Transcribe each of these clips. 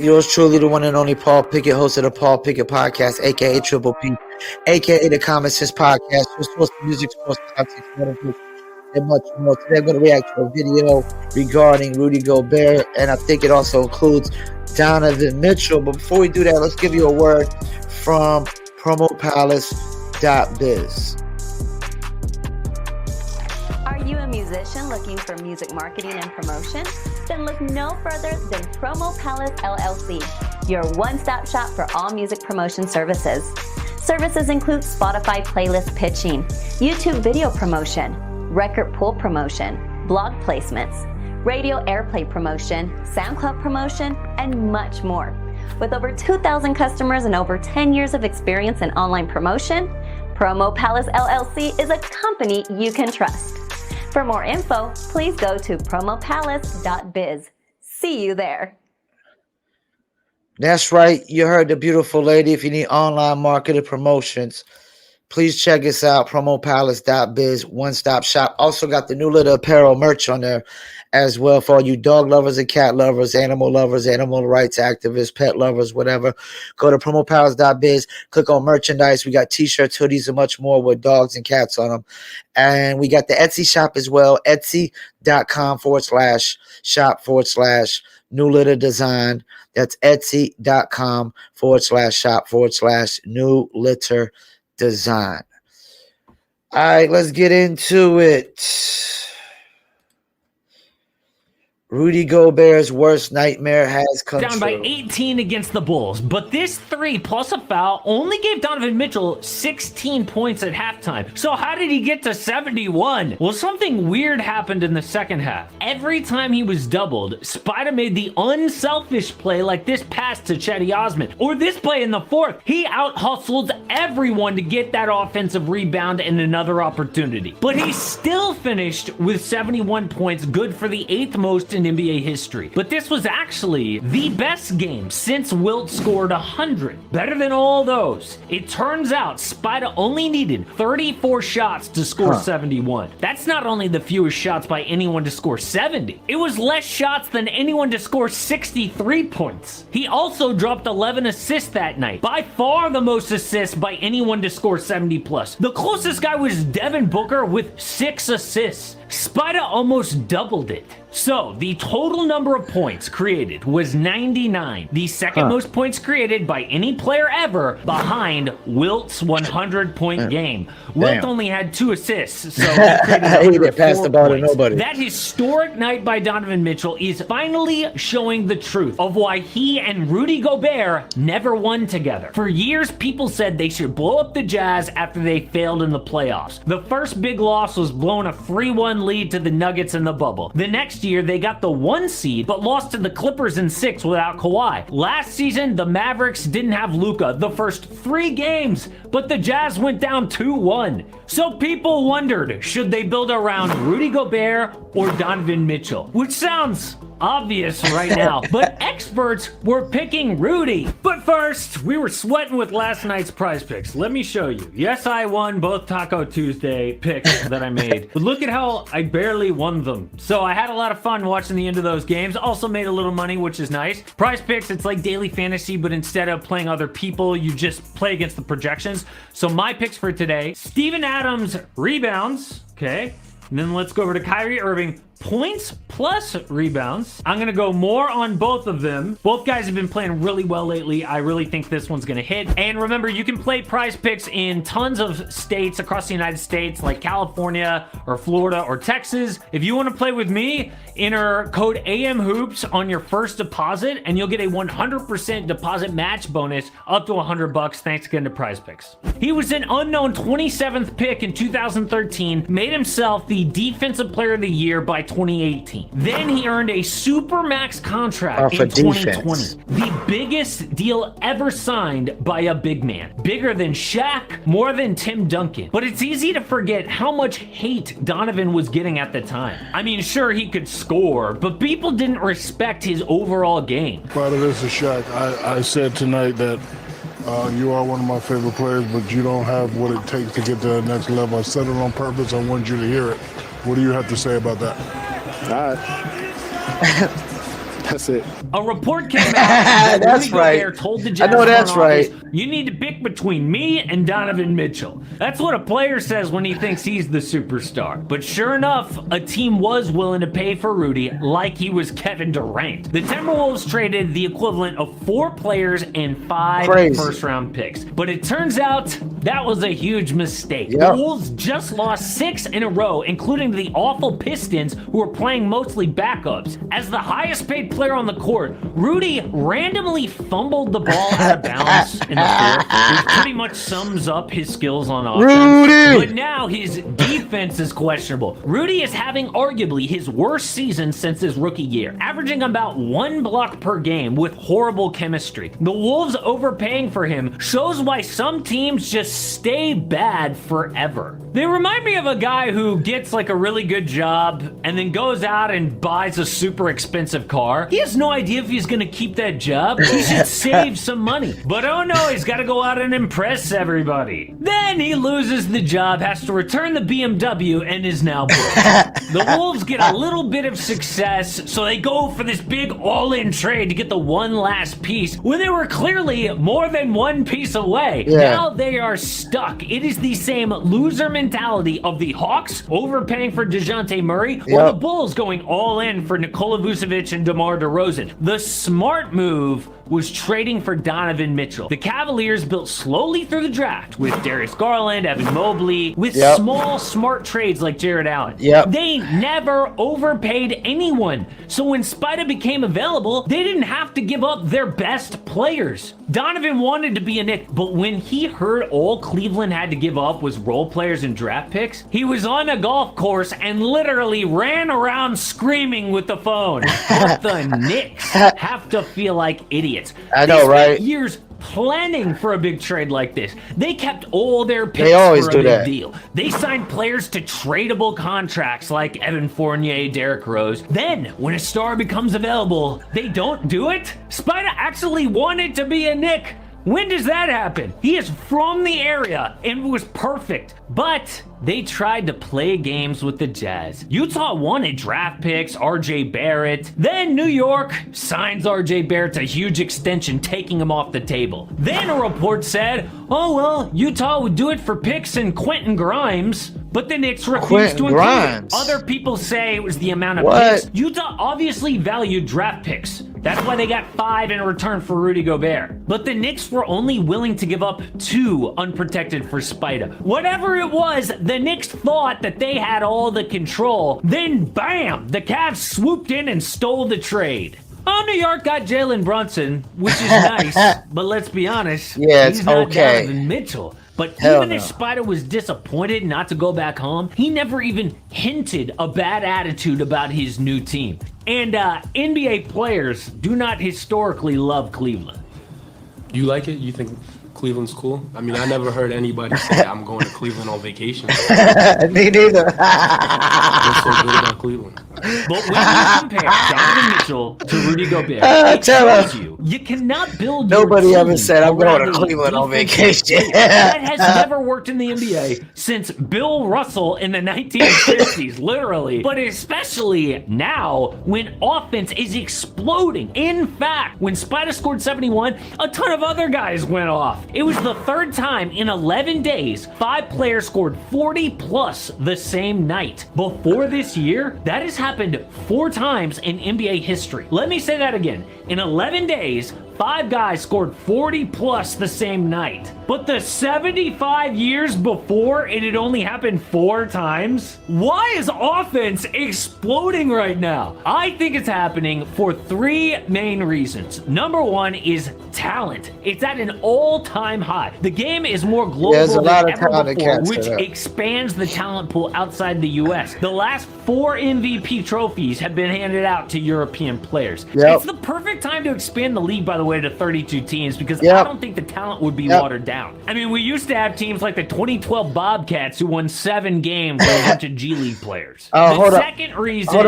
yours truly, the one and only Paul Pickett, host of the Paul Pickett Podcast, aka Triple P, aka the Common Sense Podcast, your source of music, sports, politics, politics, and much more. Today I'm going to react to a video regarding Rudy Gobert, and I think it also includes Donovan Mitchell. But before we do that, let's give you a word from promopalace.biz. Are you a musician looking for music marketing and promotion? Then look no further than Promo Palace LLC, your one-stop shop for all music promotion services. Services include Spotify playlist pitching, YouTube video promotion, record pool promotion, blog placements, radio airplay promotion, SoundCloud promotion, and much more. With over 2,000 customers and over 10 years of experience in online promotion, Promo Palace LLC is a company you can trust. For more info, please go to promopalace.biz. See you there. That's right. You heard the beautiful lady. If you need online marketing promotions, please check us out, promopalace.biz, one-stop shop. Also got the new little apparel merch on there as well for all you dog lovers and cat lovers, animal rights activists, pet lovers, whatever. Go to promopalace.biz, click on merchandise. We got t-shirts, hoodies, and much more with dogs and cats on them. And we got the Etsy shop as well, etsy.com/shop/new litter design. That's etsy.com/shop/new litter design. All right, let's get into it. Rudy Gobert's worst nightmare has come down by 18 against the Bulls, but this 3 plus a foul only gave Donovan Mitchell 16 points at halftime. So how did he get to 71? Well, something weird happened in the second half. Every time he was doubled, Spider made the unselfish play like this pass to Chetty Osman, or this play in the fourth. He out-hustled everyone to get that offensive rebound and another opportunity. But he still finished with 71 points, good for the 8th most in NBA history. But this was actually the best game since Wilt scored 100. Better than all those. It turns out Spida only needed 34 shots to score 71. That's not only the fewest shots by anyone to score 70. It was less shots than anyone to score 63 points. He also dropped 11 assists that night. By far the most assists by anyone to score 70 plus. The closest guy was Devin Booker with 6 assists. Spida almost doubled it. So, the total number of points created was 99, the second most points created by any player ever, behind Wilt's 100-point game. Wilt only had 2 assists, so he created passed the ball to nobody. That historic night by Donovan Mitchell is finally showing the truth of why he and Rudy Gobert never won together. For years, people said they should blow up the Jazz after they failed in the playoffs. The first big loss was blowing a 3-1 lead to the Nuggets in the bubble. The next year, they got the 1 seed, but lost to the Clippers in 6 without Kawhi. Last season, the Mavericks didn't have Luka the first 3 games, but the Jazz went down 2-1. So people wondered, should they build around Rudy Gobert or Donovan Mitchell? Which sounds obvious right now, but experts were picking Rudy. But first, we were sweating with last night's prize picks. Let me show you. Yes, I won both Taco Tuesday picks that I made, but look at how I barely won them. So I had a lot of fun watching the end of those games. Also made a little money, which is nice. Prize picks, it's like daily fantasy, but instead of playing other people, you just play against the projections. So my picks for today, Steven Adams rebounds, okay? And then let's go over to Kyrie Irving points plus rebounds. I'm gonna go more on both of them. Both guys have been playing really well lately. I really think this one's gonna hit. And remember, you can play prize picks in tons of states across the United States, like California or Florida or Texas. If you want to play with me, enter code AMHOOPS on your first deposit and you'll get a 100% deposit match bonus up to $100 thanks again to prize picks. He was an unknown 27th pick in 2013, made himself the defensive player of the year by 2018. Then he earned a Supermax contract in 2020. The biggest deal ever signed by a big man. Bigger than Shaq, more than Tim Duncan. But it's easy to forget how much hate Donovan was getting at the time. I mean, sure, he could score, but people didn't respect his overall game. Part of this is Shaq. I said tonight that you are one of my favorite players, but you don't have what it takes to get to the next level. I said it on purpose. I want you to hear it. What do you have to say about that? All right. That's it. A report came out that That's Rudy right. Gobert told the Jazz I know that's front office, right. you need to pick between me and Donovan Mitchell. That's what a player says when he thinks he's the superstar. But sure enough, a team was willing to pay for Rudy like he was Kevin Durant. The Timberwolves traded the equivalent of 4 players and 5 first-round picks. But it turns out that was a huge mistake. Yep. The Wolves just lost 6 in a row, including the awful Pistons, who were playing mostly backups. As the highest paid player on the court, Rudy randomly fumbled the ball out of bounds in the fourth, which pretty much sums up his skills on offense. Rudy! But now his defense is questionable. Rudy is having arguably his worst season since his rookie year, averaging about 1 block per game with horrible chemistry. The Wolves overpaying for him shows why some teams just stay bad forever. They remind me of a guy who gets like a really good job and then goes out and buys a super expensive car. He has no idea if he's gonna keep that job. He should save some money. But oh no, he's gotta go out and impress everybody. Then he loses the job, has to return the BMW, and is now broke. The Wolves get a little bit of success, so they go for this big all-in trade to get the one last piece when they were clearly more than one piece away. Yeah. Now they are stuck. It is the same loser mentality of the Hawks overpaying for DeJounte Murray, or the Bulls going all in for Nikola Vucevic and DeMar DeRozan. The smart move was trading for Donovan Mitchell. The Cavaliers built slowly through the draft with Darius Garland, Evan Mobley, with small, smart trades like Jared Allen. They never overpaid anyone. So when Spida became available, they didn't have to give up their best players. Donovan wanted to be a Knick, but when he heard all Cleveland had to give up was role players and draft picks, he was on a golf course and literally ran around screaming with the phone. But the Knicks have to feel like idiots. I know, right? Years planning for a big trade like this. They kept all their picks They always for a do big that. deal. They signed players to tradable contracts like Evan Fournier, Derrick Rose. Then, when a star becomes available, they don't do it? Spida actually wanted to be a Knick. When does that happen? He is from the area and was perfect. But they tried to play games with the Jazz. Utah wanted draft picks, RJ Barrett. Then New York signs RJ Barrett to a huge extension, taking him off the table. Then a report said, oh well, Utah would do it for picks and Quentin Grimes. But the Knicks refused to include it. Other people say it was the amount of picks. Utah obviously valued draft picks. That's why they got 5 in return for Rudy Gobert. But the Knicks were only willing to give up 2 unprotected for Spida. Whatever it was, the Knicks thought that they had all the control. Then bam, the Cavs swooped in and stole the trade. Oh, New York got Jalen Brunson, which is nice, but let's be honest, he's not Donovan Mitchell. But even if Spida was disappointed not to go back home, he never even hinted a bad attitude about his new team. And NBA players do not historically love Cleveland. You like it? You think Cleveland's cool? I mean, I never heard anybody say I'm going to Cleveland on vacation. Me neither. What's so good about Cleveland? But when you compare Donovan Mitchell to Rudy Gobert, it tells you cannot build your Nobody ever team said I'm going to around Cleveland on defensive vacation. players. That has never worked in the NBA since Bill Russell in the 1950s, literally. But especially now when offense is exploding. In fact, when Spida scored 71, a ton of other guys went off. It was the 3rd time in 11 days 5 players scored 40 plus the same night. Before this year, that has happened 4 times in NBA history. Let me say that again. In 11 days, 5 guys scored 40 plus the same night. But the 75 years before, it had only happened 4 times? Why is offense exploding right now? I think it's happening for 3 main reasons. Number 1 is talent. It's at an all-time high. The game is more global than ever before, which expands the talent pool outside the US. The last 4 MVP trophies have been handed out to European players. It's the perfect time to expand the league, by the way, to 32 teams, because I don't think the talent would be watered down. I mean, we used to have teams like the 2012 Bobcats who won 7 games with a bunch of G League players. The second reason... Hold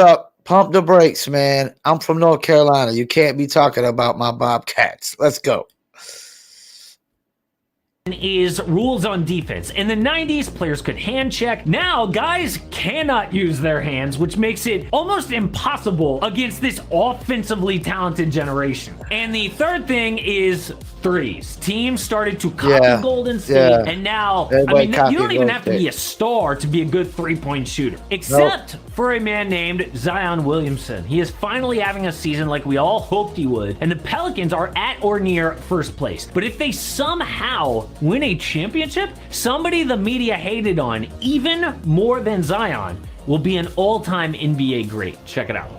up. Pump the brakes, man. I'm from North Carolina. You can't be talking about my Bobcats. Let's go. is rules on defense. In the 90s, players could hand check. Now, guys cannot use their hands, which makes it almost impossible against this offensively talented generation. And the third thing is threes. Teams started to copy Golden State, and now, Everybody you don't even have to be a star to be a good three-point shooter, except for a man named Zion Williamson. He is finally having a season like we all hoped he would, and the Pelicans are at or near first place. But if they somehow win a championship, somebody the media hated on even more than Zion will be an all-time NBA great. Check it out.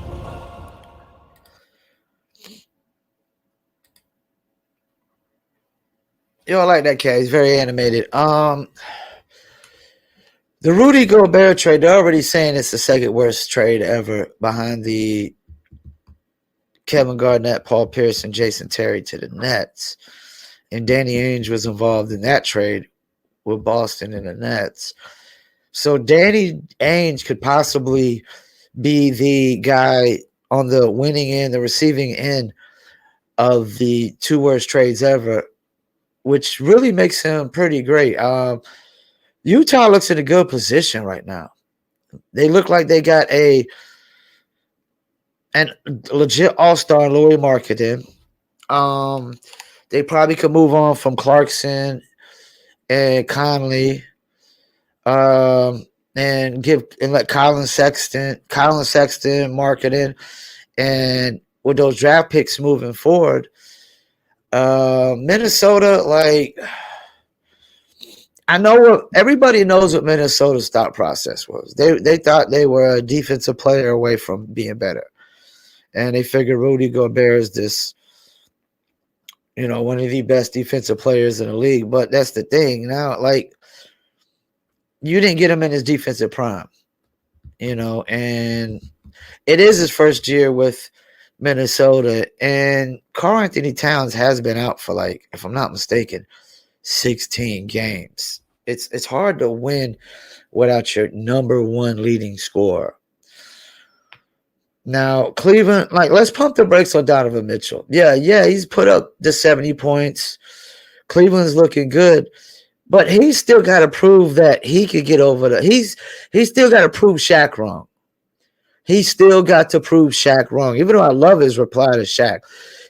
Yo, I like that cat. He's very animated. The Rudy Gobert trade, they're already saying it's the second worst trade ever behind the Kevin Garnett, Paul Pierce, and Jason Terry to the Nets. And Danny Ainge was involved in that trade with Boston and the Nets. So Danny Ainge could possibly be the guy on the winning end, the receiving end of the two worst trades ever, which really makes him pretty great. Utah looks in a good position right now. They look like they got a legit all-star in Lauri Markkanen. They probably could move on from Clarkson and Conley, and let Colin Sexton, Markkanen, and with those draft picks moving forward, Minnesota, like, I know what everybody knows what Minnesota's thought process was. They thought they were a defensive player away from being better, and they figured Rudy Gobert is this, one of the best defensive players in the league. But that's the thing now, like, you didn't get him in his defensive prime, and it is his first year with Minnesota, and Karl Anthony Towns has been out for, like, if I'm not mistaken, 16 games. It's hard to win without your number one leading scorer. Now, Cleveland, like, let's pump the brakes on Donovan Mitchell. Yeah, he's put up the 70 points. Cleveland's looking good, but he's still got to prove that he could get over he's still got to prove Shaq wrong. He still got to prove Shaq wrong. Even though I love his reply to Shaq,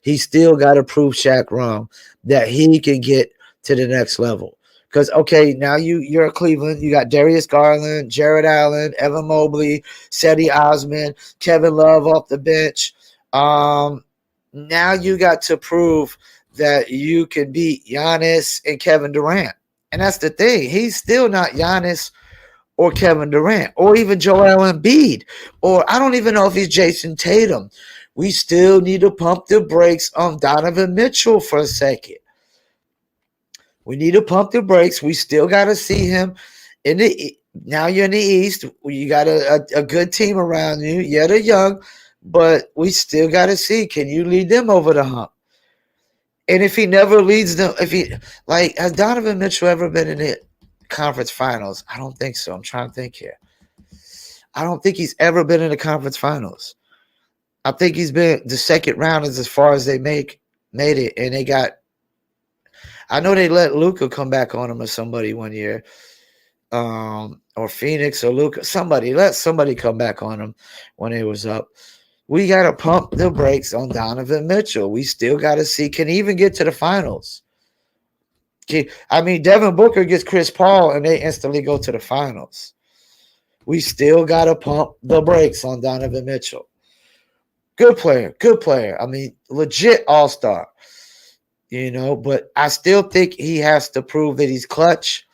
he still got to prove Shaq wrong that he can get to the next level. Because, okay, now you're at Cleveland. You got Darius Garland, Jared Allen, Evan Mobley, Cedi Osman, Kevin Love off the bench. Now you got to prove that you can beat Giannis and Kevin Durant. And that's the thing. He's still not Giannis or Kevin Durant or even Joel Embiid. Or I don't even know if he's Jason Tatum. We still need to pump the brakes on Donovan Mitchell for a second. We need to pump the brakes. We still got to see him in the. Now you're in the East. You got a good team around you. Yeah, they're young, but we still got to see, can you lead them over the hump? And if he never leads them, has Donovan Mitchell ever been in the conference finals? I don't think so. I'm trying to think here. I don't think he's ever been in the conference finals. I think he's been the second round is as far as they made it, and they got. I know they let Luka come back on him or somebody one year, or Phoenix or Luka. Let somebody come back on him when it was up. We got to pump the brakes on Donovan Mitchell. We still got to see, can he even get to the finals? Devin Booker gets Chris Paul and they instantly go to the finals. We still got to pump the brakes on Donovan Mitchell. Good player. Legit all-star. But I still think he has to prove that he's clutch,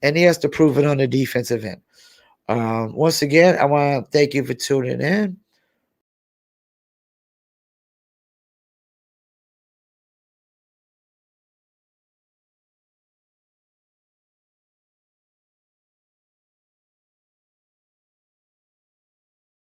and he has to prove it on the defensive end. Once again, I want to thank you for tuning in.